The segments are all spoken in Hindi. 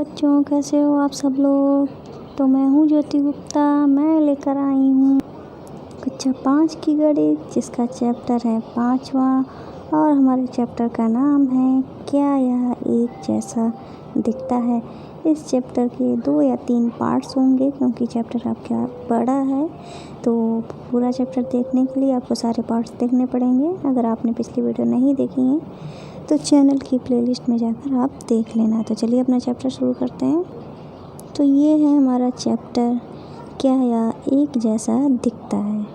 बच्चों, कैसे हो आप सब लोग। तो मैं हूँ ज्योति गुप्ता। मैं लेकर आई हूँ कक्षा 5 की गणित, जिसका चैप्टर है 5वां और हमारे चैप्टर का नाम है क्या यह एक जैसा दिखता है। इस चैप्टर के 2 या 3 पार्ट्स होंगे, क्योंकि चैप्टर आपका बड़ा है। तो पूरा चैप्टर देखने के लिए आपको सारे पार्ट्स देखने पड़ेंगे। अगर आपने पिछली वीडियो नहीं देखी है तो चैनल की प्लेलिस्ट में जाकर आप देख लेना। तो चलिए अपना चैप्टर शुरू करते हैं। तो ये है हमारा चैप्टर, क्या यह एक जैसा दिखता है।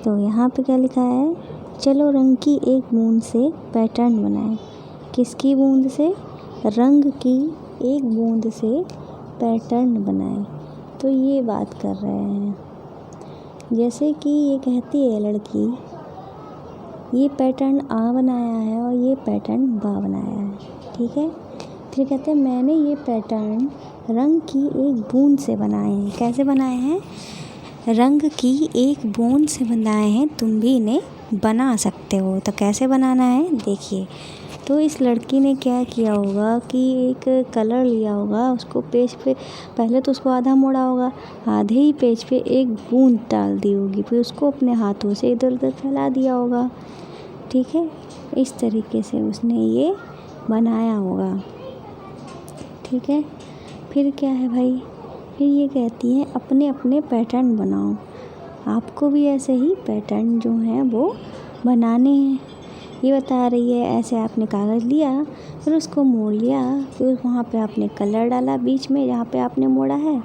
तो यहाँ पे क्या लिखा है, चलो रंग की एक बूंद से पैटर्न बनाएं। किसकी बूंद से? रंग की एक बूंद से पैटर्न बनाएं। तो ये बात कर रहे हैं, जैसे कि ये कहती है लड़की, ये पैटर्न आ बनाया है और ये पैटर्न बा बनाया है, ठीक है। फिर कहते हैं मैंने ये पैटर्न रंग की एक बूंद से बनाए हैं। कैसे बनाए हैं? रंग की एक बूंद से बनाए हैं। तुम भी इन्हें बना सकते हो। तो कैसे बनाना है देखिए। तो इस लड़की ने क्या किया होगा कि एक कलर लिया होगा, उसको पेज पे पहले तो उसको आधा मोड़ा होगा, आधे ही पेज पे एक बूंद डाल दी होगी, फिर उसको अपने हाथों से इधर उधर फैला दिया होगा, ठीक है। इस तरीके से उसने ये बनाया होगा, ठीक है। फिर क्या है भाई, फिर ये कहती है अपने अपने पैटर्न बनाओ। आपको भी ऐसे ही पैटर्न जो हैं वो बनाने हैं। ये बता रही है, ऐसे आपने कागज़ लिया, फिर उसको मोड़ लिया, फिर वहाँ पे आपने कलर डाला बीच में जहाँ पे आपने मोड़ा है,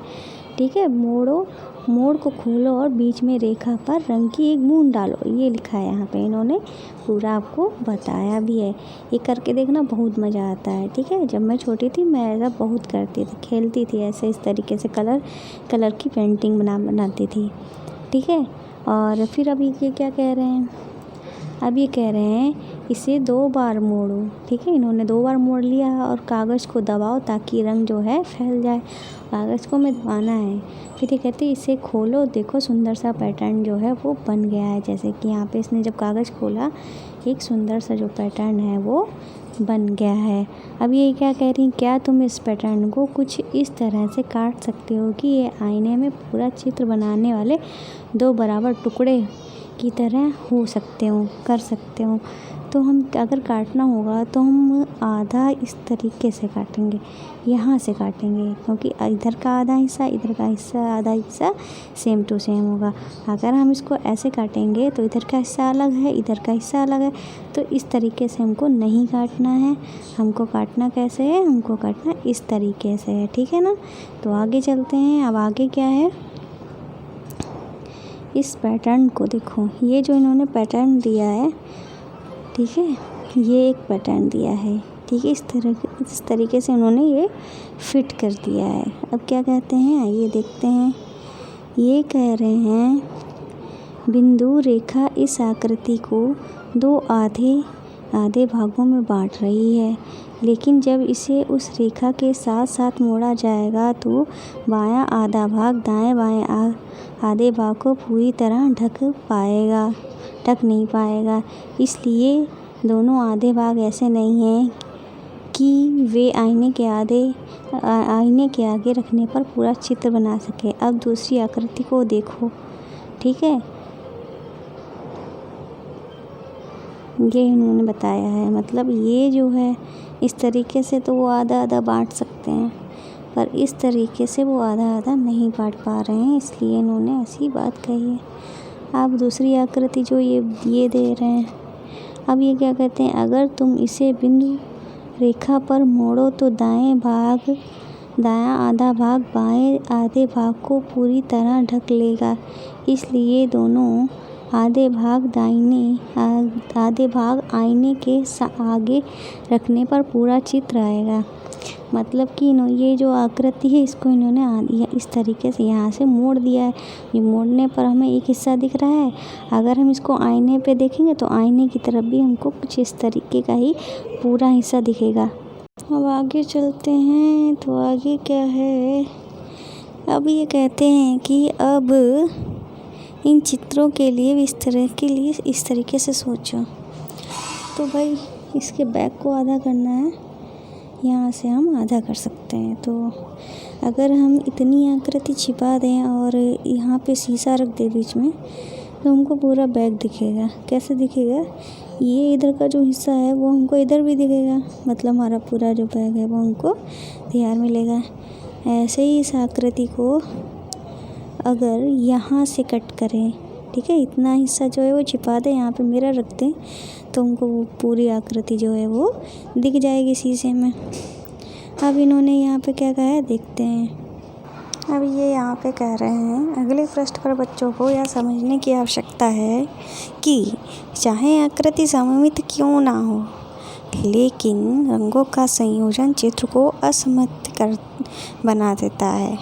ठीक है। मोड़ को खोलो और बीच में रेखा पर रंग की एक बूंद डालो। ये लिखा है यहाँ पे, इन्होंने पूरा आपको बताया भी है। ये करके देखना, बहुत मज़ा आता है, ठीक है। जब मैं छोटी थी मैं ऐसा बहुत करती थी, खेलती थी ऐसे इस तरीके से, कलर की पेंटिंग बनाती थी, ठीक है। और फिर अभी ये क्या कह रहे हैं, अब ये कह रहे हैं इसे 2 बार मोड़ो, ठीक है। इन्होंने 2 बार मोड़ लिया और कागज़ को दबाओ ताकि रंग जो है फैल जाए। कागज़ को में दबाना है। फिर ये कहते हैं इसे खोलो, देखो सुंदर सा पैटर्न जो है वो बन गया है। जैसे कि यहाँ पे इसने जब कागज़ खोला, एक सुंदर सा जो पैटर्न है वो बन गया है। अब ये क्या कह रही हैं, क्या तुम इस पैटर्न को कुछ इस तरह से काट सकते हो कि ये आईने में पूरा चित्र बनाने वाले 2 बराबर टुकड़े की तरह हो सकते हो, कर सकते हो। तो हम अगर काटना होगा तो हम आधा इस तरीके से काटेंगे, यहाँ से काटेंगे, क्योंकि इधर का आधा हिस्सा, इधर का हिस्सा, आधा हिस्सा सेम टू सेम होगा। अगर हम इसको ऐसे काटेंगे तो इधर का हिस्सा अलग है, इधर का हिस्सा अलग है। तो इस तरीके से हमको नहीं काटना है। हमको काटना कैसे है? हमको काटना इस तरीके से है, ठीक है ना। तो आगे चलते हैं। अब आगे क्या है, इस पैटर्न को देखो, ये जो इन्होंने पैटर्न दिया है, ठीक है, ये एक पैटर्न दिया है, ठीक है। इस तरीके से उन्होंने ये फिट कर दिया है। अब क्या कहते हैं आइए देखते हैं। ये कह रहे हैं बिंदु रेखा इस आकृति को 2 आधे भागों में बांट रही है, लेकिन जब इसे उस रेखा के साथ साथ मोड़ा जाएगा तो बायां आधा भाग दाएं बाएं आधे भाग को पूरी तरह ढक नहीं पाएगा। इसलिए दोनों आधे भाग ऐसे नहीं हैं कि वे आईने के आगे रखने पर पूरा चित्र बना सके। अब दूसरी आकृति को देखो, ठीक है। ये इन्होंने बताया है, मतलब ये जो है इस तरीके से तो वो आधा आधा बांट सकते हैं, पर इस तरीके से वो आधा आधा नहीं बांट पा रहे हैं, इसलिए इन्होंने ऐसी बात कही है। अब दूसरी आकृति जो ये दे रहे हैं, अब ये क्या कहते हैं, अगर तुम इसे बिंदु रेखा पर मोड़ो तो दायां आधा भाग बाएं आधे भाग को पूरी तरह ढक लेगा। इसलिए दोनों आधे भाग आईने के आगे रखने पर पूरा चित्र आएगा। मतलब कि ये जो आकृति है इसको इन्होंने इस तरीके से यहाँ से मोड़ दिया है। ये मोड़ने पर हमें एक हिस्सा दिख रहा है। अगर हम इसको आईने पे देखेंगे तो आईने की तरफ भी हमको कुछ इस तरीके का ही पूरा हिस्सा दिखेगा। अब आगे चलते हैं। तो आगे क्या है, अब ये कहते हैं कि अब इन चित्रों के लिए इस तरीके से सोचो। तो भाई इसके बैक को आधा करना है, यहाँ से हम आधा कर सकते हैं। तो अगर हम इतनी आकृति छिपा दें और यहाँ पे शीशा रख दें बीच में, तो हमको पूरा बैग दिखेगा। कैसे दिखेगा? ये इधर का जो हिस्सा है वो हमको इधर भी दिखेगा, मतलब हमारा पूरा जो बैग है वो हमको तैयार मिलेगा। ऐसे ही इस आकृति को अगर यहाँ से कट करें, ठीक है, इतना हिस्सा जो है वो छिपा दें, यहाँ पे मिरर रख दें, तो उनको वो पूरी आकृति जो है वो दिख जाएगी शीशे में। अब इन्होंने यहाँ पे क्या कहा है देखते हैं। अब ये यहाँ पे कह रहे हैं, अगले पृष्ठ पर बच्चों को यह समझने की आवश्यकता है कि चाहे आकृति सममित क्यों ना हो, लेकिन रंगों का संयोजन चित्र को असममित कर बना देता है।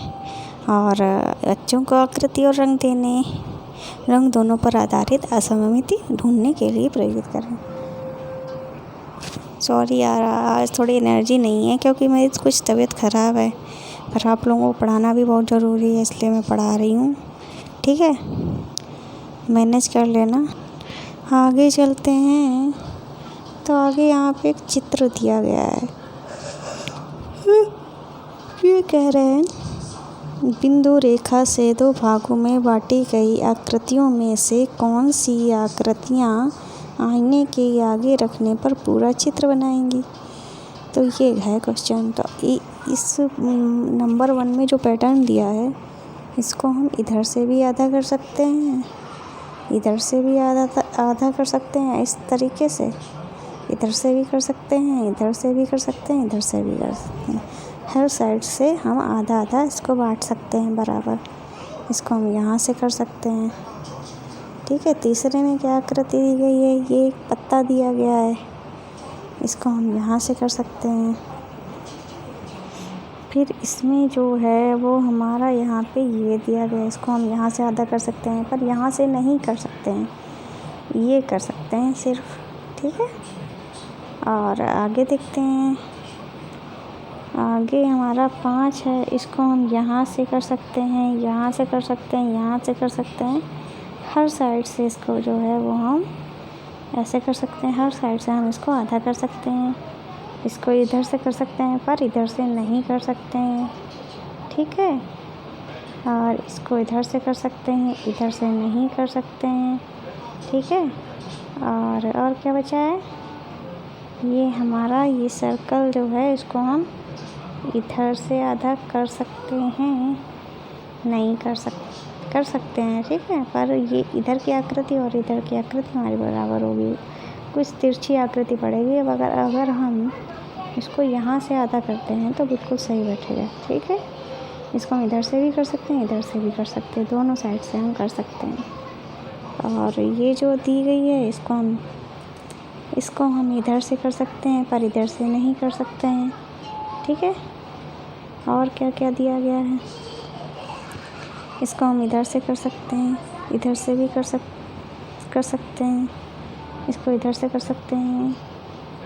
और बच्चों को आकृति और रंग दोनों पर आधारित असममिति ढूंढने के लिए प्रेरित करें। सॉरी यार, आज थोड़ी एनर्जी नहीं है क्योंकि मेरी कुछ तबीयत ख़राब है, पर आप लोगों को पढ़ाना भी बहुत ज़रूरी है, इसलिए मैं पढ़ा रही हूँ। ठीक है, मैनेज कर लेना। आगे चलते हैं। तो आगे यहाँ पे एक चित्र दिया गया है। ये कह रहे हैं, बिंदु रेखा से दो भागों में बांटी गई आकृतियों में से कौन सी आकृतियाँ आईने के आगे रखने पर पूरा चित्र बनाएंगी। तो ये है क्वेश्चन। तो इस नंबर 1 में जो पैटर्न दिया है, इसको हम इधर से भी आधा कर सकते हैं, इधर से भी आधा कर सकते हैं, इस तरीके से इधर से भी कर सकते हैं, इधर से भी कर सकते हैं, इधर से भी कर सकते हैं। हर साइड से हम आधा आधा इसको बांट सकते हैं बराबर। इसको हम यहाँ से कर सकते हैं। ठीक है, तीसरे में क्या आकृति दी गई है? ये एक पत्ता दिया गया है, इसको हम यहाँ से कर सकते हैं। फिर इसमें जो है वो हमारा यहाँ पे ये दिया गया है, इसको हम यहाँ से आधा कर सकते हैं, पर यहाँ से नहीं कर सकते हैं, ये कर सकते हैं सिर्फ। ठीक है, और आगे देखते हैं। आगे हमारा 5 है, इसको हम यहाँ से कर सकते हैं, यहाँ से कर सकते हैं, यहाँ से कर सकते हैं। हर साइड से इसको जो है वो हम ऐसे कर सकते हैं, हर साइड से हम इसको आधा कर सकते हैं। इसको इधर से कर सकते हैं, पर इधर से नहीं कर सकते हैं। ठीक है, और इसको इधर से कर सकते हैं, इधर से नहीं कर सकते हैं। ठीक है, और क्या बचा है? ये हमारा ये सर्कल जो है, इसको हम इधर से आधा कर सकते हैं, नहीं कर सकते हैं। ठीक है, पर ये इधर की आकृति और इधर की आकृति हमारी बराबर होगी, कुछ तिरछी आकृति पड़ेगी। अब अगर हम इसको यहाँ से आधा करते हैं तो बिल्कुल सही बैठेगा। ठीक है, इसको हम इधर से भी कर सकते हैं, इधर से भी कर सकते हैं, दोनों साइड से हम कर सकते हैं। और ये जो दी गई है, इसको हम इधर से कर सकते हैं, पर इधर से नहीं कर सकते हैं। ठीक है, और क्या क्या दिया गया है? इसको हम इधर से कर सकते हैं, इधर से भी कर सकते हैं, इसको इधर से कर सकते हैं,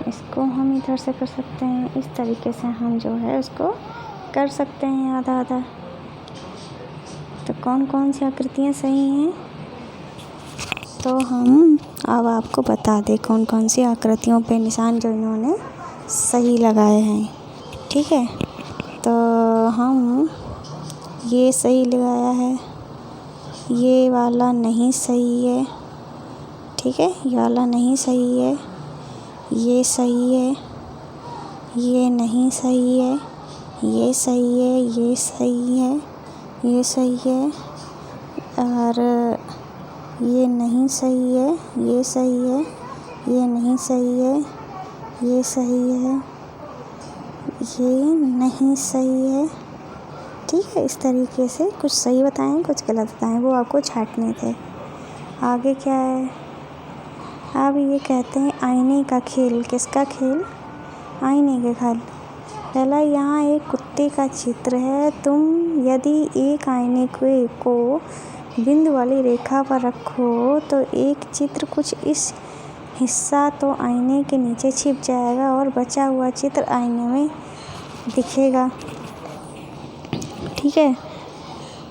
इसको हम इधर से कर सकते हैं। इस तरीके से हम जो है उसको कर सकते हैं आधा आधा। तो कौन कौन सी आकृतियाँ सही हैं? तो हम अब आपको बता दें कौन कौन सी आकृतियों पे निशान जो इन्होंने सही लगाए हैं। ठीक है, तो हम ये सही लगाया है, ये वाला नहीं सही है। ठीक है, ये वाला नहीं सही है, ये सही है, ये नहीं सही है, ये सही है, ये सही है, ये सही है, और ये नहीं सही है, ये सही है, ये नहीं सही है, ये सही है, ये नहीं सही है। ठीक है, इस तरीके से कुछ सही बताएं, कुछ गलत बताएं, वो आपको छांटने थे। आगे क्या है? अब ये कहते हैं आईने का खेल। किसका खेल? आईने के खेल। पहला, यहाँ एक कुत्ते का चित्र है। तुम यदि एक आईने को बिंदु वाली रेखा पर रखो तो एक चित्र कुछ इस हिस्सा तो आईने के नीचे छिप जाएगा और बचा हुआ चित्र आईने में दिखेगा। ठीक है,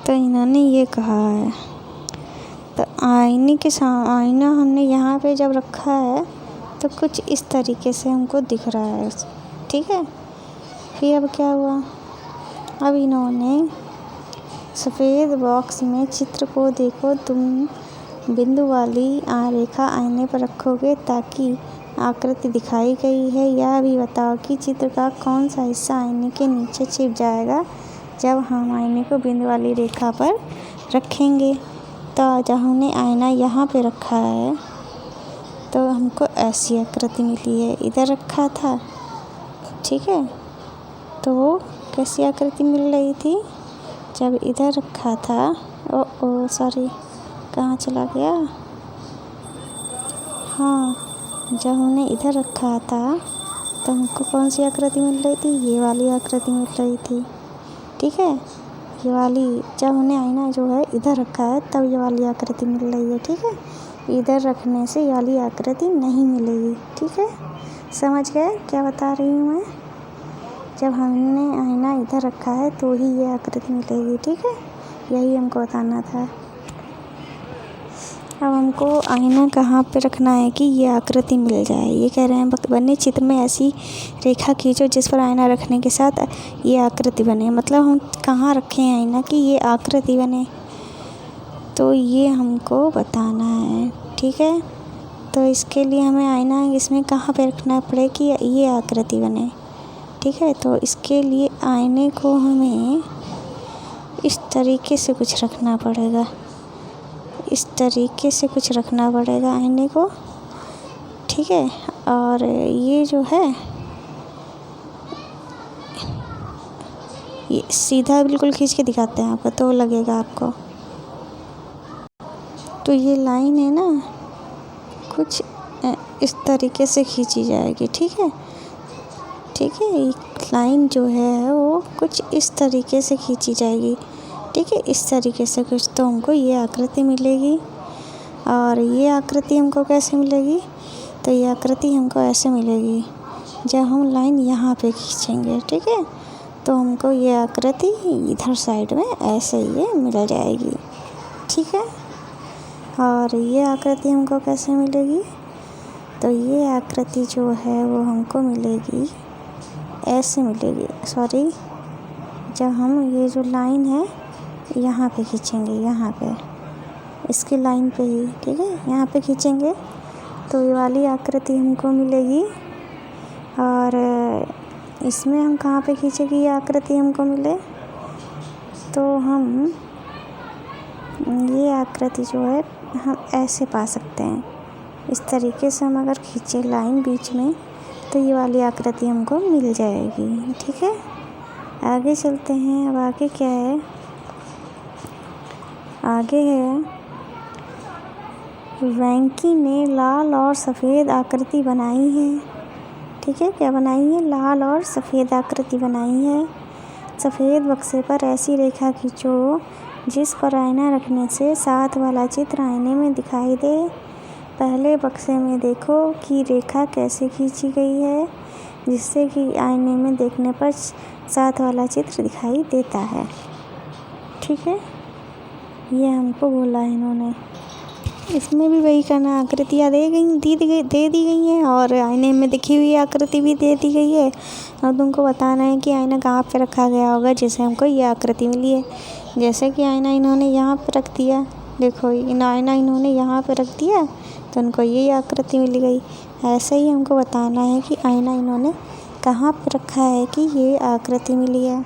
तो इन्होंने ये कहा है। तो आईना हमने यहाँ पे जब रखा है तो कुछ इस तरीके से हमको दिख रहा है। ठीक है, फिर अब क्या हुआ, अब इन्होंने सफ़ेद बॉक्स में चित्र को देखो, तुम बिंदु वाली रेखा आईने पर रखोगे ताकि आकृति दिखाई गई है। यह भी बताओ कि चित्र का कौन सा हिस्सा आईने के नीचे छिप जाएगा जब हम आईने को बिंदु वाली रेखा पर रखेंगे। तो जब हमने आईना यहाँ पे रखा है तो हमको ऐसी आकृति मिली है, इधर रखा था, ठीक है, तो कैसी आकृति मिल रही थी, जब इधर रखा था, ओ सॉरी कहाँ चला गया, हाँ, जब हमने इधर रखा था तो हमको कौन सी आकृति मिल रही थी, ये वाली आकृति मिल रही थी, ठीक है, ये वाली। जब हमने आईना जो है इधर रखा है तब ये वाली आकृति मिल रही है, ठीक है, इधर रखने से ये वाली आकृति नहीं मिलेगी, ठीक है, समझ गए क्या बता रही हूँ मैं। जब हमने आईना इधर रखा है तो ही ये आकृति मिलेगी, ठीक है, यही हमको बताना था। अब हमको आईना कहाँ पे रखना है कि ये आकृति मिल जाए। ये कह रहे हैं बने चित्र में ऐसी रेखा खींचो जिस पर आईना रखने के साथ ये आकृति बने, मतलब हम कहाँ रखें आईना कि ये आकृति बने, तो ये हमको बताना है, ठीक है। तो इसके लिए हमें आईना इसमें कहाँ पे रखना पड़े कि ये आकृति बने, ठीक है। तो इसके लिए आईने को हमें इस तरीके से कुछ रखना पड़ेगा, इस तरीके से कुछ रखना पड़ेगा आईने को, ठीक है। और ये जो है ये सीधा बिल्कुल खींच के दिखाते हैं आपको तो लगेगा आपको। तो ये लाइन है ना कुछ इस तरीके से खींची जाएगी, ठीक है, ठीक है। एक लाइन जो है वो कुछ इस तरीके से खींची जाएगी, ठीक है, इस तरीके से कुछ, तो हमको ये आकृति मिलेगी। और ये आकृति हमको कैसे मिलेगी, तो ये आकृति हमको ऐसे मिलेगी जब हम लाइन यहाँ पे खींचेंगे, ठीक है, तो हमको ये आकृति इधर साइड में ऐसे ये मिल जाएगी, ठीक है। और ये आकृति हमको कैसे मिलेगी, तो ये आकृति जो है वो हमको मिलेगी ऐसे मिलेगी, सॉरी, जब हम ये जो लाइन है यहाँ पे खींचेंगे, यहाँ पे इसकी लाइन पे ही, ठीक है, यहाँ पे खींचेंगे तो ये वाली आकृति हमको मिलेगी। और इसमें हम कहाँ पे खींचेंगे ये आकृति हमको मिले, तो हम ये आकृति जो है हम ऐसे पा सकते हैं, इस तरीके से हम अगर खींचे लाइन बीच में तो ये वाली आकृति हमको मिल जाएगी, ठीक है। आगे चलते हैं। अब आगे क्या है, आगे है वेंकी ने लाल और सफ़ेद आकृति बनाई है, ठीक है, क्या बनाई है, लाल और सफ़ेद आकृति बनाई है। सफ़ेद बक्से पर ऐसी रेखा खींचो जिस पर आईना रखने से साथ वाला चित्र आईने में दिखाई दे। पहले बक्से में देखो कि रेखा कैसे खींची गई है जिससे कि आईने में देखने पर साथ वाला चित्र दिखाई देता है, ठीक है, ये हमको बोला है इन्होंने। इसमें भी वही करना, आकृतियाँ दे दी गई हैं और आईने में दिखी हुई आकृति भी दे दी गई है और तुमको बताना है कि आईना कहाँ पे रखा गया होगा जिससे हमको ये आकृति मिली है। जैसे कि आईना इन्होंने यहाँ पे रख दिया, देखो आईना इन्होंने यहाँ पे रख दिया तो उनको ये आकृति मिल गई। ऐसे ही हमको बताना है कि आईना इन्होंने कहाँ पे रखा है कि ये आकृति मिली है।